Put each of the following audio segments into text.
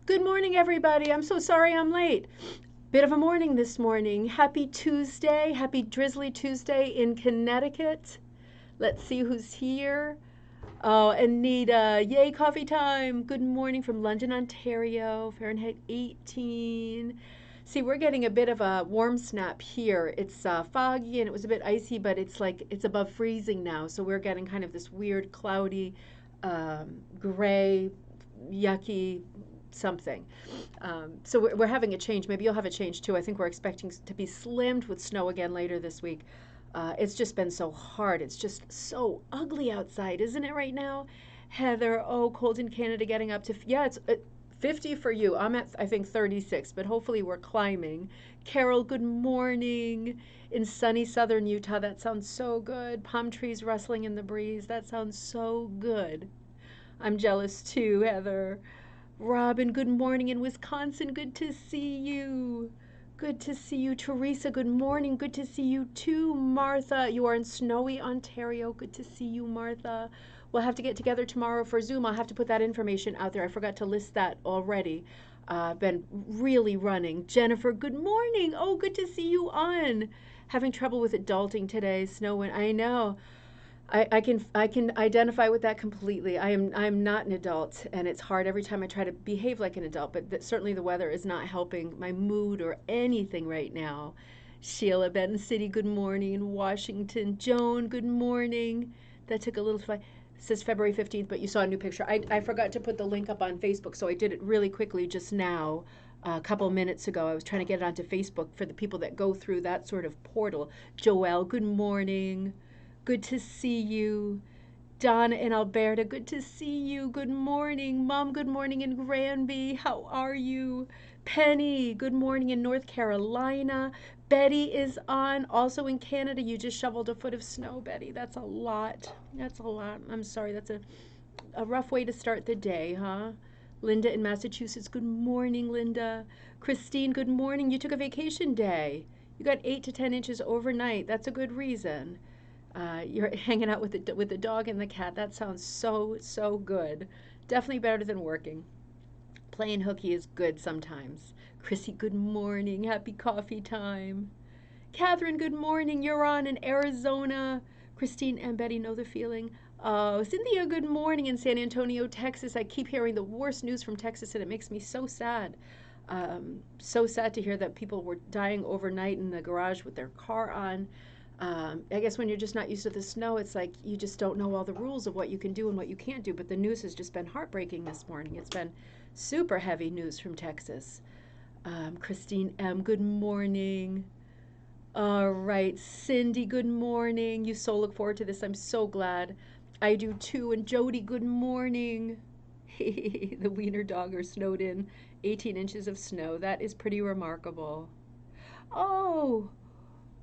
Good morning, everybody. I'm so sorry I'm late. Bit of a morning this morning. Happy Tuesday. Happy Drizzly Tuesday in Connecticut. Let's see who's here. Oh, Anita. Yay, coffee time. Good morning from London, Ontario. Fahrenheit 18. See, we're getting a bit of a warm snap here. It's foggy and it was a bit icy, but it's above freezing now. So we're getting kind of this weird, cloudy, gray, yucky something. So we're having a change. Maybe you'll have a change too. I think we're expecting to be slammed with snow again later this week. It's just been so hard. It's just so ugly outside, isn't it, right now? Heather, oh, cold in Canada getting up to, yeah, it's 50 for you. I'm at, I think, 36, but hopefully we're climbing. Carol, good morning. In sunny southern Utah, that sounds so good. Palm trees rustling in the breeze, that sounds so good. I'm jealous too, Heather. Robin, good morning in Wisconsin. Good to see you. Good to see you. Teresa, good morning. Good to see you too. Martha, you are in snowy Ontario. Good to see you, Martha. We'll have to get together tomorrow for Zoom. I'll have to put that information out there. I forgot to list that already. Been really running. Jennifer, good morning. Oh, good to see you on. Having trouble with adulting today. Snow and I know. I can identify with that completely. I'm not an adult, and it's hard every time I try to behave like an adult. But certainly the weather is not helping my mood or anything right now. Sheila, Benton City, good morning. In Washington, Joan, good morning. That took a little. It says February 15th, but you saw a new picture. I forgot to put the link up on Facebook, so I did it really quickly just now. A couple minutes ago, I was trying to get it onto Facebook for the people that go through that sort of portal. Joelle, good morning. Good to see you. Donna and Alberta, good to see you. Good morning. Mom, good morning in Granby. How are you? Penny, good morning in North Carolina. Betty is on, also in Canada. You just shoveled a foot of snow, Betty. That's a lot. That's a lot. I'm sorry. That's a rough way to start the day, huh? Linda in Massachusetts, good morning, Linda. Christine, good morning. You took a vacation day. You got 8 to 10 inches overnight. That's a good reason. You're hanging out with the dog and the cat. That sounds so good. Definitely better than working. Playing hooky is good sometimes. Chrissy, good morning. Happy coffee time. Catherine, good morning. You're on in Arizona. Christine and Betty know the feeling. Oh, Cynthia, good morning in San Antonio, Texas. I keep hearing the worst news from Texas, and it makes me so sad. So sad to hear that people were dying overnight in the garage with their car on. I guess when you're just not used to the snow, it's like you just don't know all the rules of what you can do and what you can't do. But the news has just been heartbreaking this morning. It's been super heavy news from Texas. Christine M., good morning. All right, Cindy, good morning. You so look forward to this. I'm so glad. I do too. And Jody, good morning. The wiener dog are snowed in 18 inches of snow. That is pretty remarkable. Oh,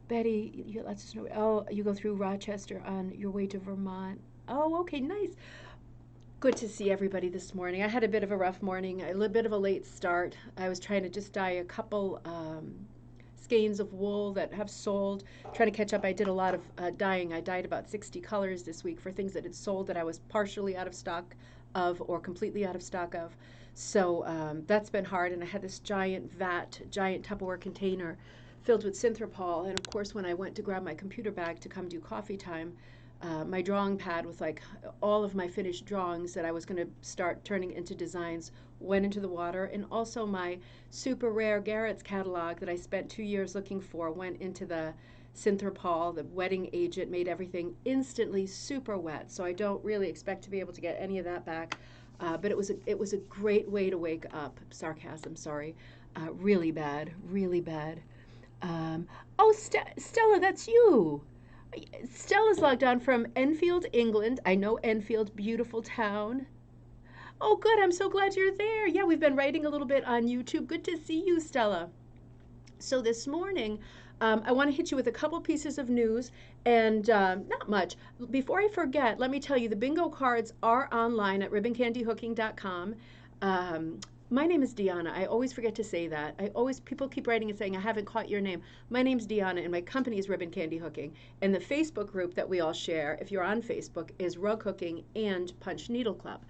Betty, you lots of snow. Oh, you go through Rochester on your way to Vermont. Oh, okay, nice. Good to see everybody this morning. I had a bit of a rough morning, a little bit of a late start. I was trying to just dye a couple skeins of wool that have sold, trying to catch up. I did a lot of dyeing. I dyed about 60 colors this week for things that had sold that I was partially out of stock of or completely out of stock of. So that's been hard, and I had this giant Tupperware container filled with Synthropol. And of course, when I went to grab my computer bag to come do coffee time, my drawing pad with like all of my finished drawings that I was going to start turning into designs went into the water. And also my super rare Garrett's catalog that I spent 2 years looking for went into the Synthropol. The wetting agent made everything instantly super wet. So I don't really expect to be able to get any of that back. But it was a great way to wake up. Sarcasm, sorry. Really bad, really bad. Oh, Stella, that's you. Stella's logged on from Enfield, England. I know Enfield, beautiful town. Oh, good. I'm so glad you're there. Yeah, we've been writing a little bit on YouTube. Good to see you, Stella. So this morning, I want to hit you with a couple pieces of news and not much. Before I forget, let me tell you the bingo cards are online at ribboncandyhooking.com. My name is Deanna. I always forget to say that. People keep writing and saying, I haven't caught your name. My name's Deanna, and my company is Ribbon Candy Hooking. And the Facebook group that we all share, if you're on Facebook, is Rug Hooking and Punch Needle Club.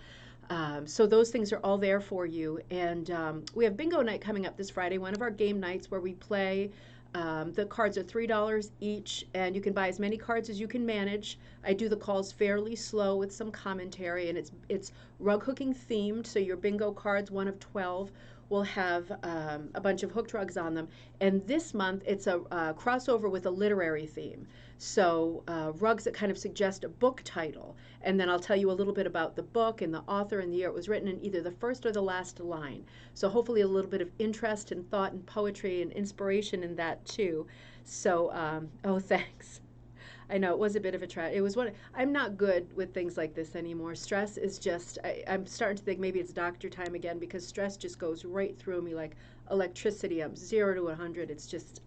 So those things are all there for you. And we have bingo night coming up this Friday, one of our game nights where we play. The cards are $3 each, and you can buy as many cards as you can manage. I do the calls fairly slow with some commentary, and it's rug hooking themed. So your bingo cards, one of 12, will have a bunch of hooked rugs on them. And this month, it's a crossover with a literary theme. So rugs that kind of suggest a book title. And then I'll tell you a little bit about the book and the author and the year it was written in, either the first or the last line. So hopefully a little bit of interest and thought and poetry and inspiration in that too. So, oh, thanks. I know it was a bit of a trap. It was what I'm not good with things like this anymore. Stress is just, I'm starting to think maybe it's doctor time again, because stress just goes right through me like electricity. I'm 0 to 100. It's just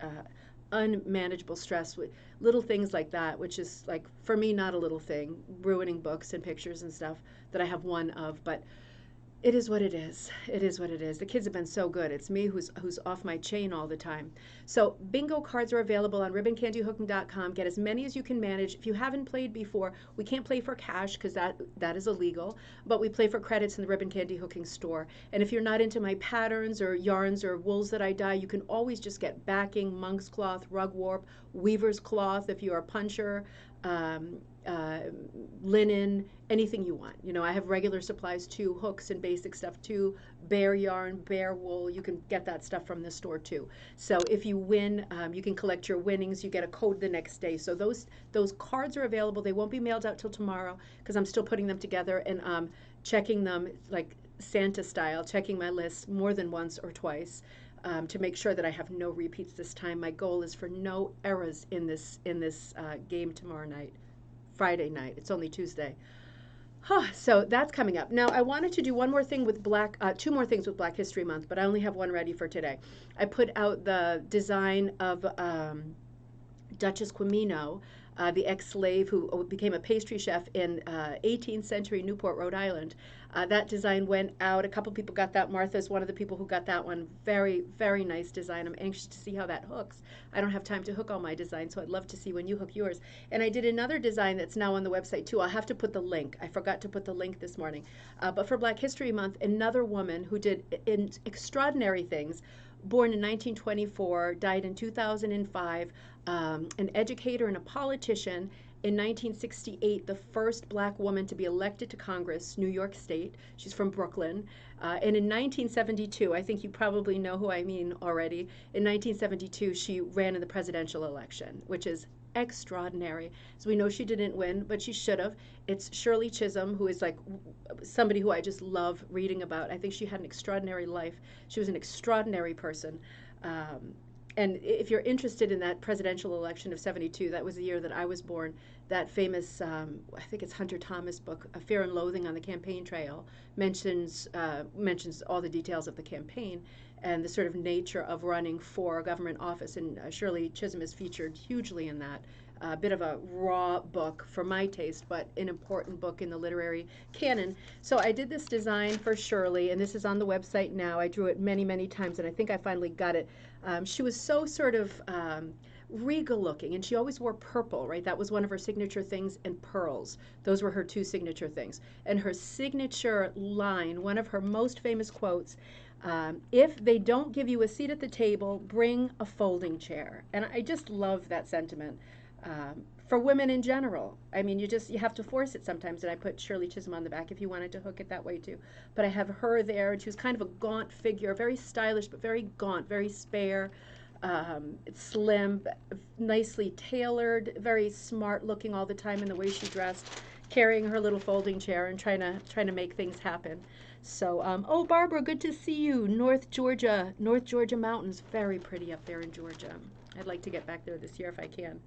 unmanageable stress with little things like that, which is like, for me, not a little thing, ruining books and pictures and stuff that I have one of. But it is what it is. It is what it is. The kids have been so good. It's me who's off my chain all the time. So bingo cards are available on ribboncandyhooking.com. Get as many as you can manage. If you haven't played before, we can't play for cash because that is illegal, but we play for credits in the Ribbon Candy Hooking store. And if you're not into my patterns or yarns or wools that I dye, you can always just get backing, monk's cloth, rug warp, weaver's cloth if you're a puncher, linen, anything you want. You know, I have regular supplies too, hooks and basic stuff too, bear yarn, bear wool. You can get that stuff from the store too. So if you win, you can collect your winnings. You get a code the next day. So those cards are available. They won't be mailed out till tomorrow because I'm still putting them together and checking them like Santa style, checking my list more than once or twice. To make sure that I have no repeats this time. My goal is for no errors in this game tomorrow night, Friday night. It's only Tuesday. So that's coming up. Now I wanted to do one more thing with two more things with Black History Month, but I only have one ready for today. I put out the design of Duchess Quimino, the ex-slave who became a pastry chef in 18th century Newport, Rhode Island. That design went out. A couple people got that. Martha's one of the people who got that one. Very, very nice design. I'm anxious to see how that hooks. I don't have time to hook all my designs, so I'd love to see when you hook yours. And I did another design that's now on the website too. I'll have to put the link. I forgot to put the link this morning. But for Black History Month, another woman who did extraordinary things, born in 1924, died in 2005, an educator and a politician. In 1968, the first black woman to be elected to Congress, New York State. She's from Brooklyn. And in 1972, I think you probably know who I mean already. In 1972, she ran in the presidential election, which is extraordinary. So we know she didn't win, but she should have. It's Shirley Chisholm, who is like somebody who I just love reading about. I think she had an extraordinary life. She was an extraordinary person. And if you're interested in that presidential election of 72, that was the year that I was born, that famous, I think it's Hunter Thomas book, A Fear and Loathing on the Campaign Trail, mentions all the details of the campaign and the sort of nature of running for a government office. And Shirley Chisholm is featured hugely in that. A bit of a raw book for my taste, but an important book in the literary canon. So I did this design for Shirley, and this is on the website now. I drew it many, many times, and I think I finally got it. She was so sort of regal looking, and she always wore purple, right? That was one of her signature things, and pearls. Those were her two signature things. And her signature line, one of her most famous quotes, if they don't give you a seat at the table, bring a folding chair. And I just love that sentiment. For women in general. I mean, you have to force it sometimes, and I put Shirley Chisholm on the back if you wanted to hook it that way too. But I have her there, and she was kind of a gaunt figure, very stylish, but very gaunt, very spare, slim, nicely tailored, very smart looking all the time in the way she dressed, carrying her little folding chair and trying to make things happen. So, oh, Barbara, good to see you. North Georgia mountains, very pretty up there in Georgia. I'd like to get back there this year if I can.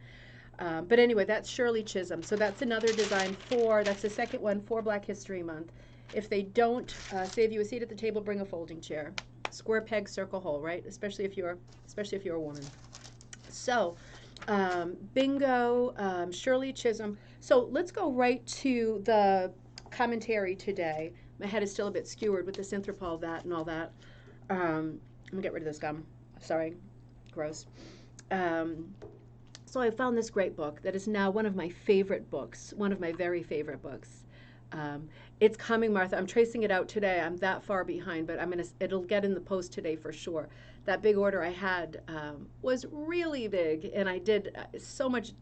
But anyway, that's Shirley Chisholm. So that's another design that's the second one for Black History Month. If they don't save you a seat at the table, bring a folding chair. Square peg, circle hole, right? Especially if you're a woman. So, bingo, Shirley Chisholm. So let's go right to the commentary today. My head is still a bit skewered with the Synthropol, that and all that. I'm gonna get rid of this gum. Sorry, gross. So I found this great book that is now one of my favorite books, one of my very favorite books. It's coming, Martha. I'm tracing it out today. I'm that far behind, but it'll get in the post today for sure. That big order I had was really big, and I did so much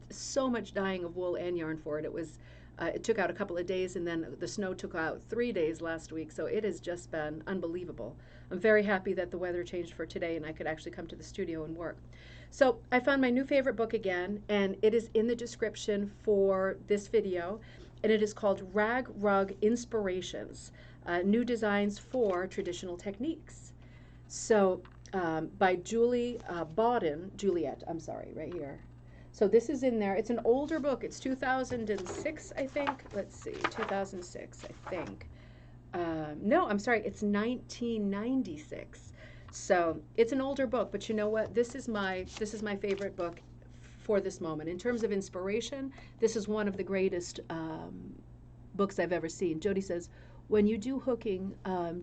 dyeing of wool and yarn for it. It took out a couple of days, and then the snow took out 3 days last week, so it has just been unbelievable. I'm very happy that the weather changed for today and I could actually come to the studio and work. So I found my new favorite book again, and it is in the description for this video, and it is called Rag Rug Inspirations, New Designs for Traditional Techniques. So by Juliet, I'm sorry, right here. So this is in there. It's an older book. It's 2006, I think. Let's see, 2006, I think. No, I'm sorry, it's 1996. So it's an older book, but you know what? This is my favorite book for this moment. In terms of inspiration, this is one of the greatest books I've ever seen. Jody says, when you do hooking,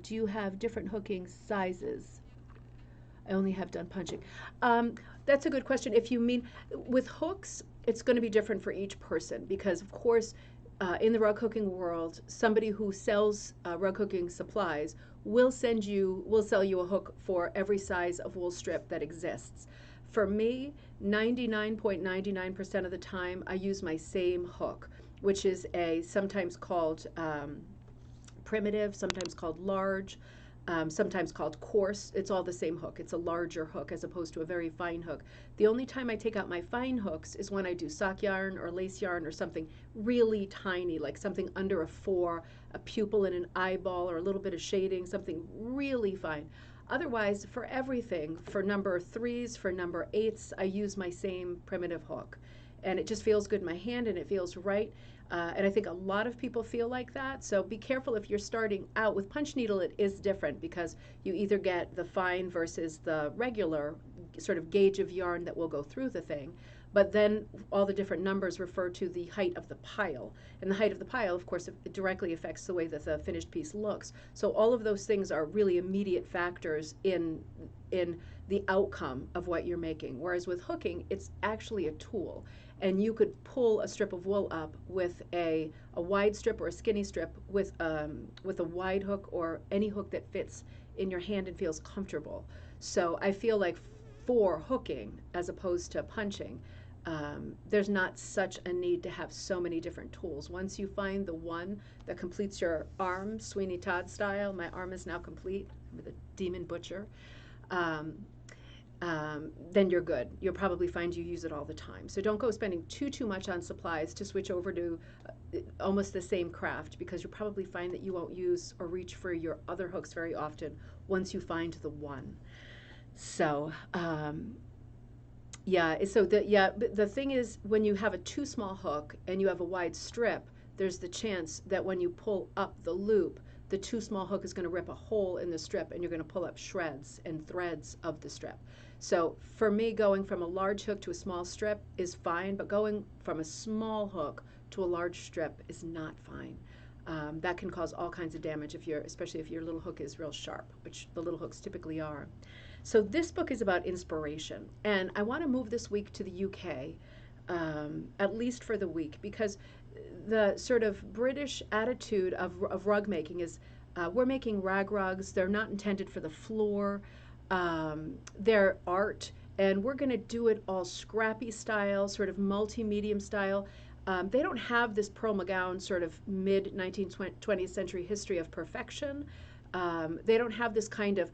do you have different hooking sizes? I only have done punching. That's a good question. If you mean with hooks, it's going to be different for each person because, of course, in the rug hooking world, somebody who sells rug hooking supplies will sell you a hook for every size of wool strip that exists. For me, 99.99% of the time, I use my same hook, which is sometimes called primitive, sometimes called large, sometimes called coarse. It's all the same hook. It's a larger hook as opposed to a very fine hook. The only time I take out my fine hooks is when I do sock yarn or lace yarn or something really tiny, like something under a 4, a pupil and an eyeball, or a little bit of shading, something really fine. Otherwise, for everything, for number 3s, for number 8s, I use my same primitive hook. And it just feels good in my hand and it feels right. And I think a lot of people feel like that. So be careful if you're starting out. With punch needle, it is different because you either get the fine versus the regular sort of gauge of yarn that will go through the thing. But then all the different numbers refer to the height of the pile. And the height of the pile, of course, it directly affects the way that the finished piece looks. So all of those things are really immediate factors in the outcome of what you're making. Whereas with hooking, it's actually a tool. And you could pull a strip of wool up with a wide strip or a skinny strip with a wide hook or any hook that fits in your hand and feels comfortable. So I feel like for hooking as opposed to punching, there's not such a need to have so many different tools. Once you find the one that completes your arm, Sweeney Todd style, my arm is now complete with a demon butcher, then you're good. You'll probably find you use it all the time. So don't go spending too much on supplies to switch over to almost the same craft, because you'll probably find that you won't use or reach for your other hooks very often once you find the one. So the thing is, when you have a too small hook and you have a wide strip, there's the chance that when you pull up the loop, the too small hook is going to rip a hole in the strip and you're going to pull up shreds and threads of the strip. So for me, going from a large hook to a small strip is fine, but going from a small hook to a large strip is not fine. That can cause all kinds of damage, especially if your little hook is real sharp, which the little hooks typically are. So this book is about inspiration, and I want to move this week to the UK, at least for the week, because the sort of British attitude of rug making is we're making rag rugs. They're not intended for the floor. They're art, and we're going to do it all scrappy style, sort of multi-medium style. They don't have this Pearl McGowan sort of mid-19th century history of perfection. They don't have this kind of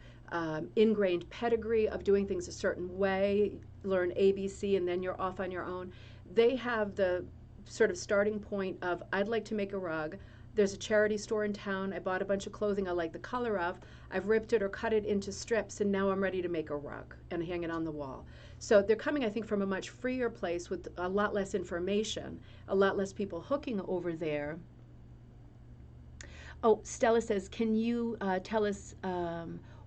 ingrained pedigree of doing things a certain way, learn ABC, and then you're off on your own. They have the sort of starting point of, I'd like to make a rug. There's a charity store in town. I bought a bunch of clothing I like the color of. I've ripped it or cut it into strips, and now I'm ready to make a rug and hang it on the wall. So they're coming, I think, from a much freer place with a lot less information, a lot less people hooking over there. Oh, Stella says, can you tell us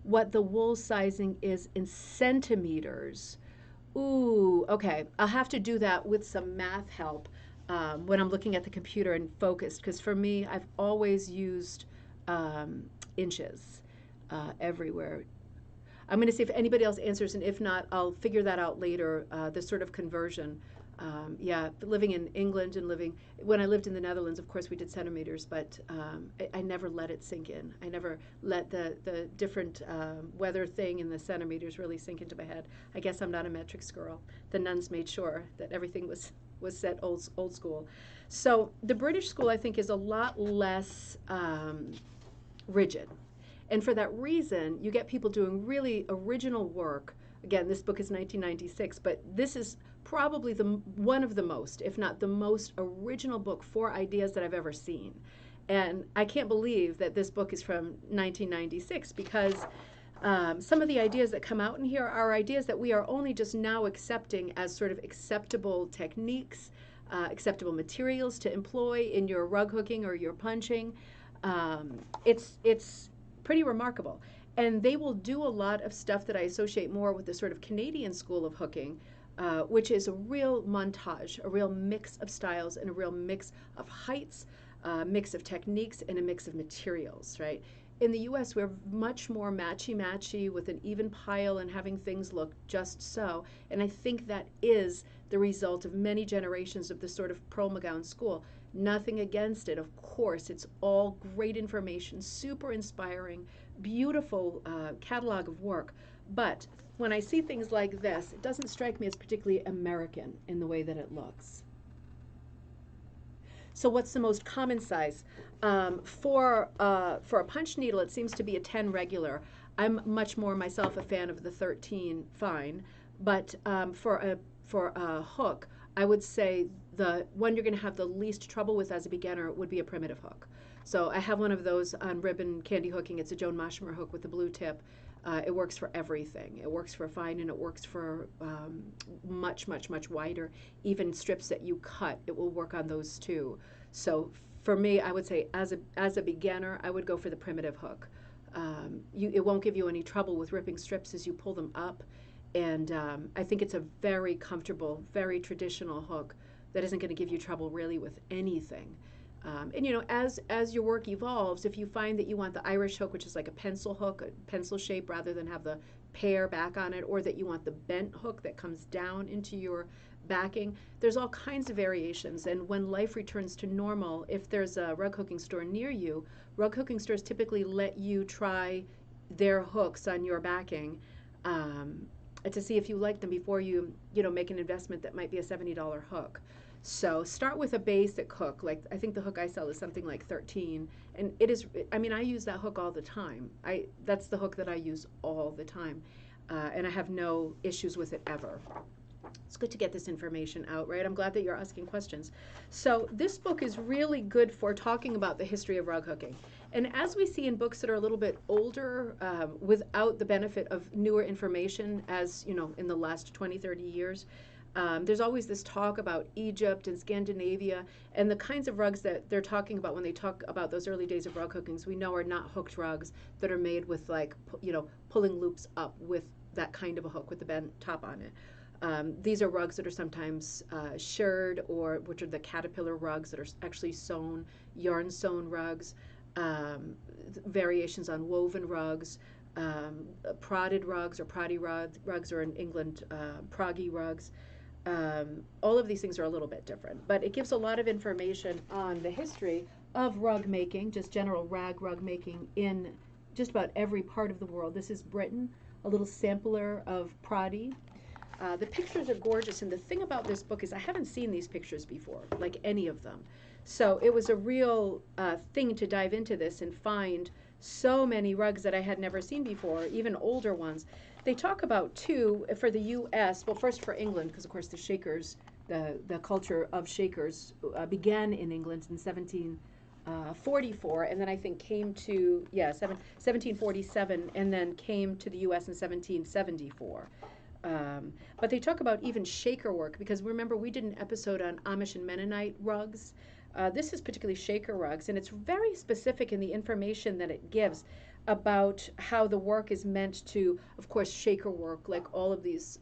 what the wool sizing is in centimeters? Ooh, okay. I'll have to do that with some math help when I'm looking at the computer and focused, because for me, I've always used inches everywhere. I'm going to see if anybody else answers, and if not, I'll figure that out later, the sort of conversion. Yeah, living in England and when I lived in the Netherlands, of course, we did centimeters, but I never let it sink in. I never let the different weather thing in the centimeters really sink into my head. I guess I'm not a metrics girl. The nuns made sure that everything was set old school. So the British school, I think, is a lot less rigid. And for that reason, you get people doing really original work. Again, this book is 1996, but this is probably one of the most, if not the most original book for ideas that I've ever seen. And I can't believe that this book is from 1996 because some of the ideas that come out in here are ideas that we are only just now accepting as sort of acceptable techniques, acceptable materials to employ in your rug hooking or your punching. It's pretty remarkable. And they will do a lot of stuff that I associate more with the sort of Canadian school of hooking, which is a real montage, a real mix of styles and a real mix of heights, a mix of techniques, and a mix of materials, right? In the US, we're much more matchy-matchy with an even pile and having things look just so. And I think that is the result of many generations of this sort of Pearl McGowan school. Nothing against it, of course. It's all great information, super inspiring, beautiful catalog of work. But when I see things like this, it doesn't strike me as particularly American in the way that it looks. So what's the most common size? For a punch needle, it seems to be a 10 regular. I'm much more myself a fan of the 13 fine, but for a hook, I would say the one you're going to have the least trouble with as a beginner would be a primitive hook. So I have one of those on ribbon candy hooking. It's a Joan Moshimer hook with the blue tip. It works for everything. It works for fine and it works for much wider. Even strips that you cut, it will work on those too. So for me, I would say as a beginner, I would go for the primitive hook. It won't give you any trouble with ripping strips as you pull them up. And I think it's a very comfortable, very traditional hook that isn't going to give you trouble really with anything. And you know, as your work evolves, if you find that you want the Irish hook, which is like a pencil hook, a pencil shape rather than have the pear back on it, or that you want the bent hook that comes down into your backing, there's all kinds of variations. And when life returns to normal, if there's a rug hooking store near you, rug hooking stores typically let you try their hooks on your backing to see if you like them before you make an investment that might be a $70 hook. So start with a basic hook. Like I think the hook I sell is something like 13, and it is. I mean, I use that hook all the time. That's the hook that I use all the time, and I have no issues with it ever. It's good to get this information out, right? I'm glad that you're asking questions. So this book is really good for talking about the history of rug hooking. And as we see in books that are a little bit older, without the benefit of newer information, as you know, in the last 20, 30 years, there's always this talk about Egypt and Scandinavia and the kinds of rugs that they're talking about when they talk about those early days of rug hookings. We know are not hooked rugs that are made with pulling loops up with that kind of a hook with the bent top on it. These are rugs that are sometimes shirred, or which are the caterpillar rugs that are actually sewn, yarn sewn rugs, variations on woven rugs, prodded rugs or Proddy rugs, or in England, proggy rugs. All of these things are a little bit different, but it gives a lot of information on the history of rug making, just general rug making in just about every part of the world. This is Britain, a little sampler of Proddy. The pictures are gorgeous, and the thing about this book is I haven't seen these pictures before, like any of them. So it was a real thing to dive into this and find so many rugs that I had never seen before, even older ones. They talk about, too, for the U.S., well, first for England, because, of course, the Shakers, the culture of Shakers began in England in 1744, and then I think came to, 1747, and then came to the U.S. in 1774. But they talk about even shaker work, because remember we did an episode on Amish and Mennonite rugs. This is particularly shaker rugs, and it's very specific in the information that it gives about how the work is meant to, of course, shaker work, like all of these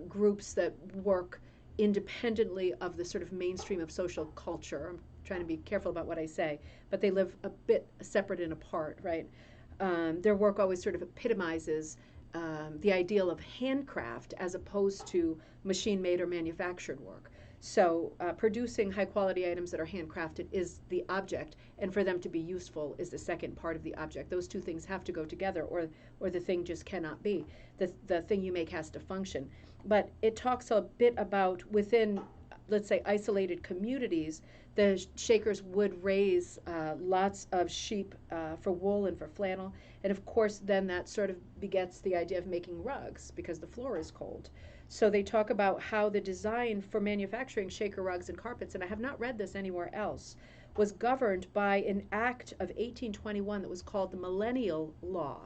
groups that work independently of the sort of mainstream of social culture. I'm trying to be careful about what I say, but they live a bit separate and apart, right? Their work always sort of epitomizes the ideal of handcraft as opposed to machine-made or manufactured work. So producing high-quality items that are handcrafted is the object, and for them to be useful is the second part of the object. Those two things have to go together, or the thing just cannot be. The thing you make has to function. But it talks a bit about within, let's say, isolated communities, the Shakers would raise lots of sheep for wool and for flannel. And of course, then that sort of begets the idea of making rugs because the floor is cold. So they talk about how the design for manufacturing Shaker rugs and carpets, and I have not read this anywhere else, was governed by an act of 1821 that was called the Millennial Law.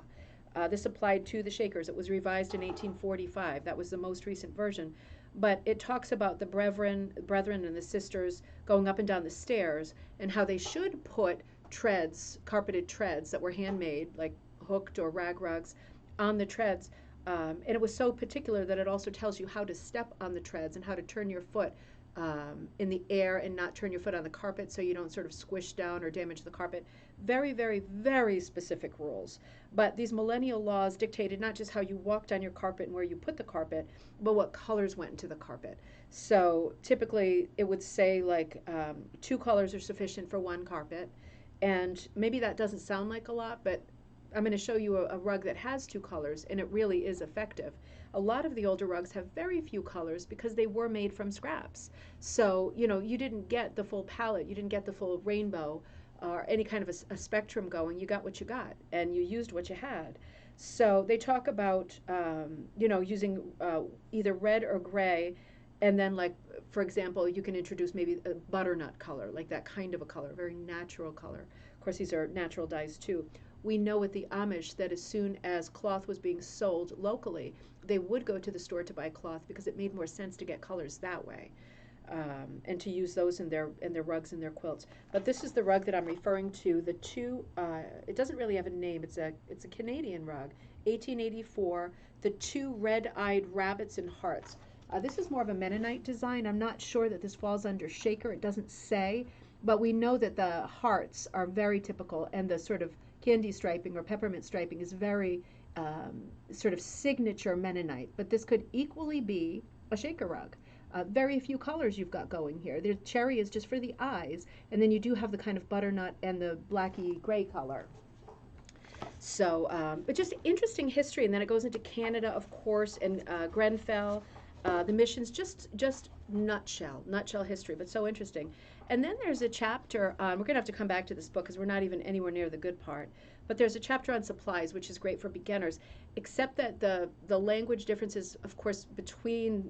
This applied to the Shakers. It was revised in 1845. That was the most recent version. But it talks about the brethren and the sisters going up and down the stairs and how they should put treads, carpeted treads that were handmade, like hooked or rag rugs, on the treads. And it was so particular that it also tells you how to step on the treads and how to turn your foot in the air and not turn your foot on the carpet so you don't sort of squish down or damage the carpet. Very, very, very specific rules. But these millennial laws dictated not just how you walked on your carpet and where you put the carpet, but what colors went into the carpet. So typically it would say like 2 colors are sufficient for one carpet. And maybe that doesn't sound like a lot, but I'm going to show you a rug that has 2 colors, and it really is effective. A lot of the older rugs have very few colors because they were made from scraps. So, you know, you didn't get the full palette, you didn't get the full rainbow or any kind of a spectrum going. You got what you got, and you used what you had. So they talk about, you know, using either red or gray, and then, like, for example, you can introduce maybe a butternut color, like that kind of a color, very natural color. Of course, these are natural dyes too. We know with the Amish that as soon as cloth was being sold locally, they would go to the store to buy cloth because it made more sense to get colors that way, and to use those in their rugs and their quilts. But this is the rug that I'm referring to. The two, it doesn't really have a name. It's a Canadian rug, 1884. The 2 red-eyed rabbits and hearts. This is more of a Mennonite design. I'm not sure that this falls under Shaker. It doesn't say, but we know that the hearts are very typical, and the sort of candy striping or peppermint striping is very sort of signature Mennonite. But this could equally be a Shaker rug. Very few colors you've got going here. The cherry is just for the eyes, and then you do have the kind of butternut and the blacky gray color. So, but just interesting history, and then it goes into Canada, of course, and Grenfell, the missions, just nutshell history, but so interesting. And then there's a chapter, we're going to have to come back to this book because we're not even anywhere near the good part, but there's a chapter on supplies, which is great for beginners, except that the language differences, of course, between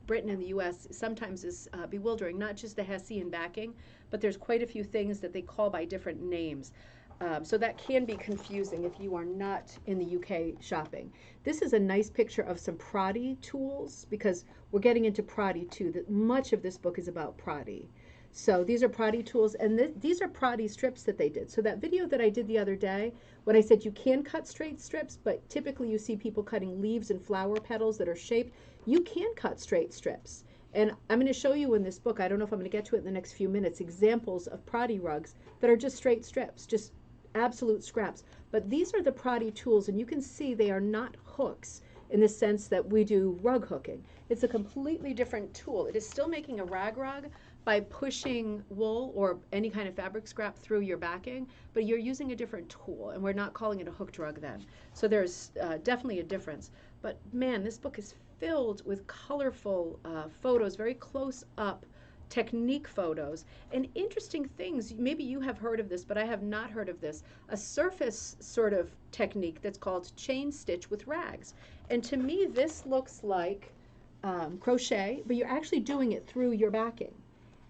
Britain and the U.S. sometimes is bewildering, not just the Hessian backing, but there's quite a few things that they call by different names. So that can be confusing if you are not in the UK shopping. This is a nice picture of some Proddy tools, because we're getting into Proddy too. That much of this book is about Proddy. So these are Proddy tools, and these are Proddy strips that they did. So that video that I did the other day, when I said you can cut straight strips, but typically you see people cutting leaves and flower petals that are shaped, you can cut straight strips. And I'm going to show you in this book, I don't know if I'm going to get to it in the next few minutes, examples of Proddy rugs that are just straight strips, just absolute scraps. But these are the Proddy tools, and you can see they are not hooks in the sense that we do rug hooking. It's a completely different tool. It is still making a rag rug by pushing wool or any kind of fabric scrap through your backing, but you're using a different tool, and we're not calling it a hooked rug then. So there's definitely a difference. But man, this book is filled with colorful photos, very close up technique photos, and interesting things. Maybe you have heard of this, but I have not heard of this. A surface sort of technique that's called chain stitch with rags. And to me, this looks like crochet, but you're actually doing it through your backing.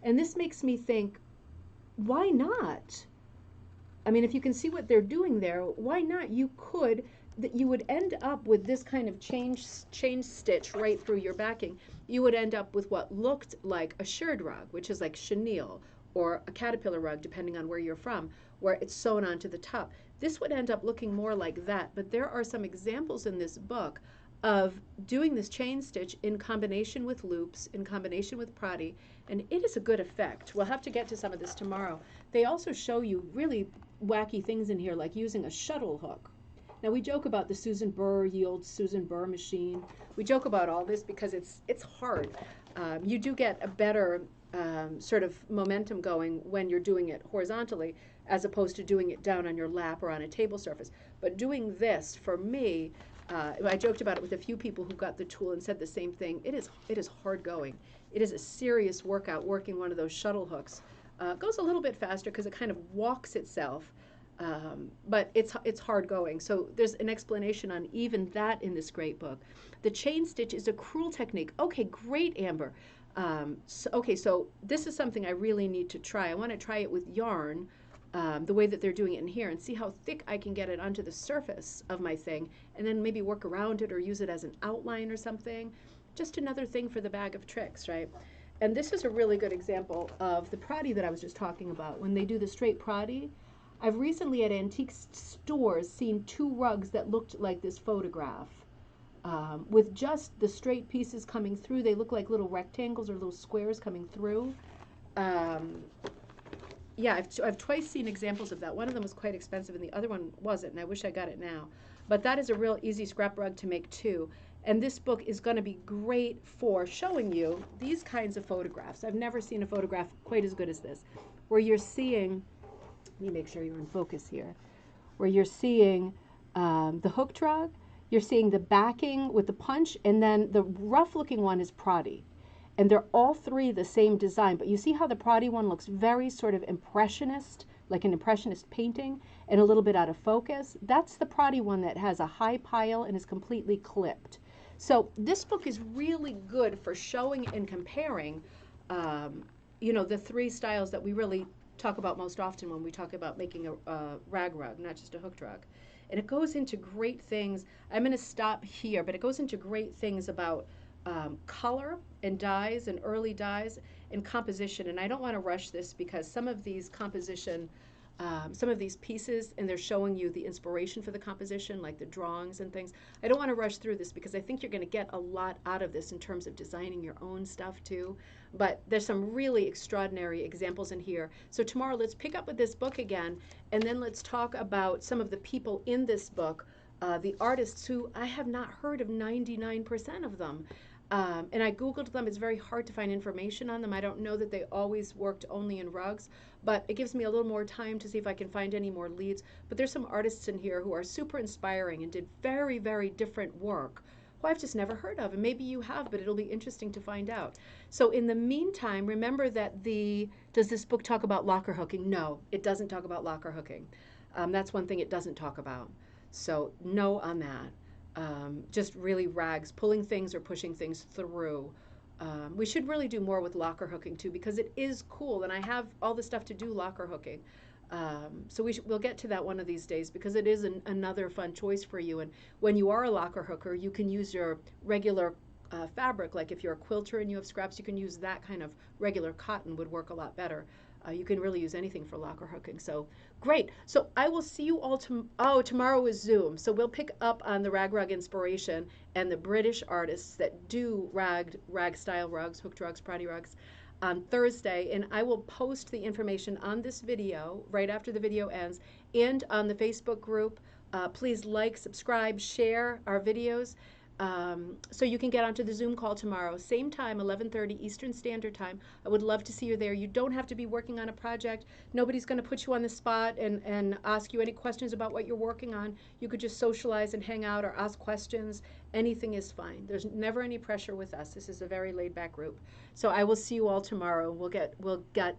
And this makes me think, why not? I mean, if you can see what they're doing there, why not? You would end up with this kind of chain stitch right through your backing. You would end up with what looked like a shirred rug, which is like chenille, or a caterpillar rug, depending on where you're from, where it's sewn onto the top. This would end up looking more like that, but there are some examples in this book of doing this chain stitch in combination with loops, in combination with Proddy, and it is a good effect. We'll have to get to some of this tomorrow. They also show you really wacky things in here, like using a shuttle hook. Now we joke about the Susan Burr yield, Susan Burr machine. We joke about all this because it's hard. You do get a better sort of momentum going when you're doing it horizontally as opposed to doing it down on your lap or on a table surface. But doing this, for me, I joked about it with a few people who got the tool and said the same thing. It is hard going. It is a serious workout working one of those shuttle hooks. It goes a little bit faster because it kind of walks itself, but it's hard going. So there's an explanation on even that in this great book. The chain stitch is a crewel technique. Okay, great, Amber. So this is something I really need to try. I want to try it with yarn, the way that they're doing it in here, and see how thick I can get it onto the surface of my thing, and then maybe work around it or use it as an outline or something. Just another thing for the bag of tricks, right? And this is a really good example of the Proddy that I was just talking about. When they do the straight Proddy, I've recently at antique stores seen 2 rugs that looked like this photograph. With just the straight pieces coming through. They look like little rectangles or little squares coming through. Yeah, I've twice seen examples of that. One of them was quite expensive and the other one wasn't, and I wish I got it now. But that is a real easy scrap rug to make too. And this book is going to be great for showing you these kinds of photographs. I've never seen a photograph quite as good as this, where you're seeing, let me make sure you're in focus here, where you're seeing the hooked rug, you're seeing the backing with the punch, and then the rough looking one is Proddy. And they're all 3 the same design, but you see how the Proddy one looks very sort of impressionist, like an impressionist painting, and a little bit out of focus. That's the Proddy one that has a high pile and is completely clipped. So this book is really good for showing and comparing, the 3 styles that we really talk about most often when we talk about making a rag rug, not just a hooked rug. And it goes into great things. I'm going to stop here, but it goes into great things about color and dyes and early dyes and composition. And I don't want to rush this because some of these composition, some of these pieces, and they're showing you the inspiration for the composition, like the drawings and things. I don't want to rush through this because I think you're going to get a lot out of this in terms of designing your own stuff too. But there's some really extraordinary examples in here. So tomorrow let's pick up with this book again, and then let's talk about some of the people in this book, the artists who I have not heard of 99% of them. And I Googled them. It's very hard to find information on them. I don't know that they always worked only in rugs, but it gives me a little more time to see if I can find any more leads. But there's some artists in here who are super inspiring and did very, very different work who I've just never heard of. And maybe you have, but it'll be interesting to find out. So in the meantime, remember that does this book talk about locker hooking? No, it doesn't talk about locker hooking. That's one thing it doesn't talk about. So no on that. Just really rags, pulling things or pushing things through. We should really do more with locker hooking too, because it is cool, and I have all the stuff to do locker hooking. So we'll get to that one of these days, because it is another fun choice for you. And when you are a locker hooker, you can use your regular fabric. Like if you're a quilter and you have scraps, you can use that kind of regular cotton would work a lot better. You can really use anything for locker hooking. So great. So I will see you all tomorrow is Zoom. So we'll pick up on the rag rug inspiration and the British artists that do rag style rugs, hooked rugs, Proddy rugs on Thursday. And I will post the information on this video right after the video ends and on the Facebook group. Please like, subscribe, share our videos. So you can get onto the Zoom call tomorrow, same time, 11:30 Eastern Standard Time. I would love to see you there. You don't have to be working on a project. Nobody's going to put you on the spot and ask you any questions about what you're working on. You could just socialize and hang out or ask questions. Anything is fine. There's never any pressure with us. This is a very laid-back group. So I will see you all tomorrow. We'll get